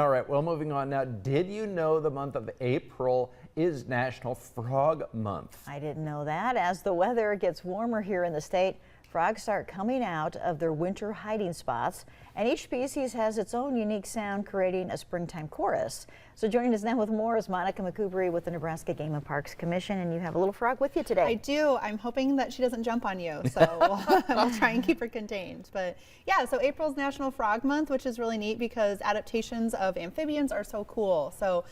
All right, well, moving on now. Did you know the month of April is National Frog Month? I didn't know that. As the weather gets warmer here in the state, frogs start coming out of their winter hiding spots, and each species has its own unique sound, creating a springtime chorus. So joining us now with more is Monica McCoubrey with the Nebraska Game and Parks Commission, and you have a little frog with you today. I do. I'm hoping that she doesn't jump on you, so we'll try and keep her contained. But yeah, so April's National Frog Month, which is really neat because adaptations of amphibians are so cool. So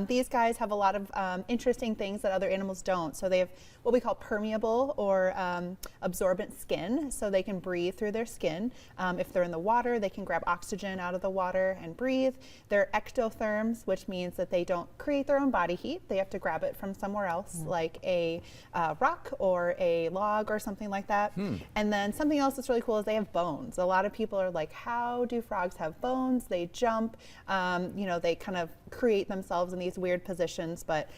these guys have a lot of interesting things that other animals don't. So they have what we call permeable or absorbent skin, so they can breathe through their skin. If they're in the water, they can grab oxygen out of the water and breathe. They're ectotherms, which means that they don't create their own body heat. They have to grab it from somewhere else, like a rock or a log or something like that. And then something else that's really cool is they have bones. A lot of people are like, how do frogs have bones? They jump, they kind of create themselves in these weird positions, but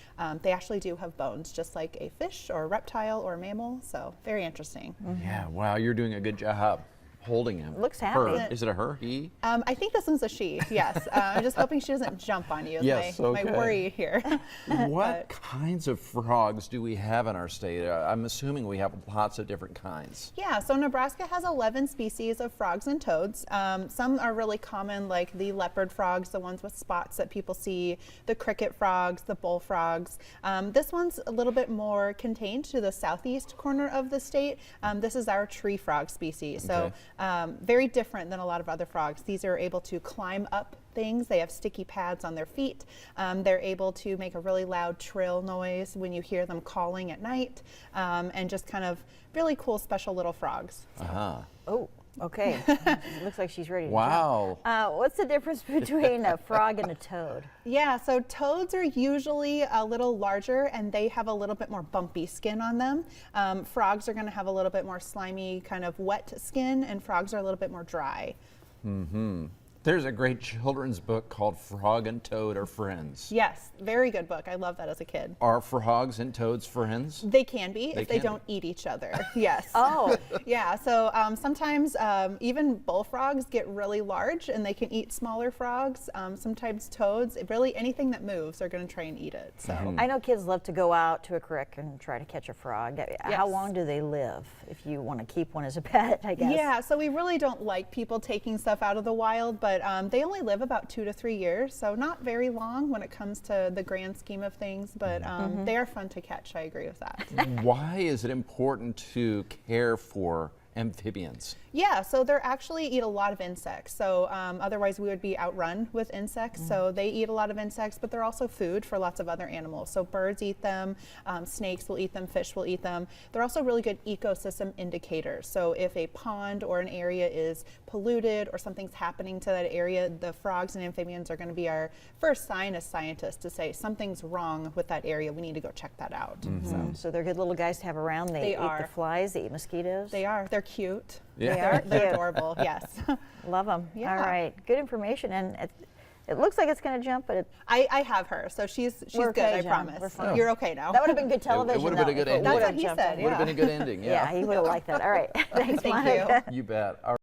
they actually do have bones, just like a fish or a reptile or a mammal. So very interesting. Yeah, wow, you're doing a good job holding him. Looks happy. Her. Is it a her? He? I think this one's a she, yes. I'm just hoping she doesn't jump on you. Yes, my worry here. What kinds of frogs do we have in our state? I'm assuming we have lots of different kinds. Yeah, so Nebraska has 11 species of frogs and toads. Some are really common, like the leopard frogs, the ones with spots that people see, the cricket frogs, the bullfrogs. This one's a little bit more contained to the southeast corner of the state. This is our tree frog species. So very different than a lot of other frogs. These are able to climb up things. They have sticky pads on their feet. They're able to make a really loud trill noise when you hear them calling at night, and just kind of really cool, special little frogs. So. Oh, okay. It looks like she's ready to Wow. jump. What's the difference between a frog and a toad? Yeah, so toads are usually a little larger and they have a little bit more bumpy skin on them. Frogs are going to have a little bit more slimy, kind of wet skin, and frogs are a little bit more dry. There's a great children's book called Frog and Toad Are Friends. Yes, very good book. I love that as a kid. Are frogs and toads friends? They can be if they don't eat each other. Yes. Oh. Yeah, so sometimes even bullfrogs get really large and they can eat smaller frogs. Sometimes toads, really anything that moves, are going to try and eat it. So I know kids love to go out to a creek and try to catch a frog. Yes. How long do they live if you want to keep one as a pet, I guess? Yeah, so we really don't like people taking stuff out of the wild, but they only live about 2 to 3 years, so not very long when it comes to the grand scheme of things, but they are fun to catch. I agree with that. Why is it important to care for amphibians? Yeah, so they actually eat a lot of insects. So otherwise we would be outrun with insects. So they eat a lot of insects, but they're also food for lots of other animals. So birds eat them, snakes will eat them, fish will eat them. They're also really good ecosystem indicators. So if a pond or an area is polluted or something's happening to that area, the frogs and amphibians are going to be our first sign as scientists to say something's wrong with that area. We need to go check that out. So they're good little guys to have around. They eat the flies, they eat mosquitoes. They are. They're cute. Yeah. They're adorable, yes. Love them. Yeah. All right, good information. And it looks like it's going to jump, but I have her, so she's we're good, okay, I John. promise. We're fine. You're okay now. that would have been good television. It would have been a good ending. That's what he said, Would have been a good ending, Yeah, he would have liked that. All right. Thanks, Thank Monica. you. You bet.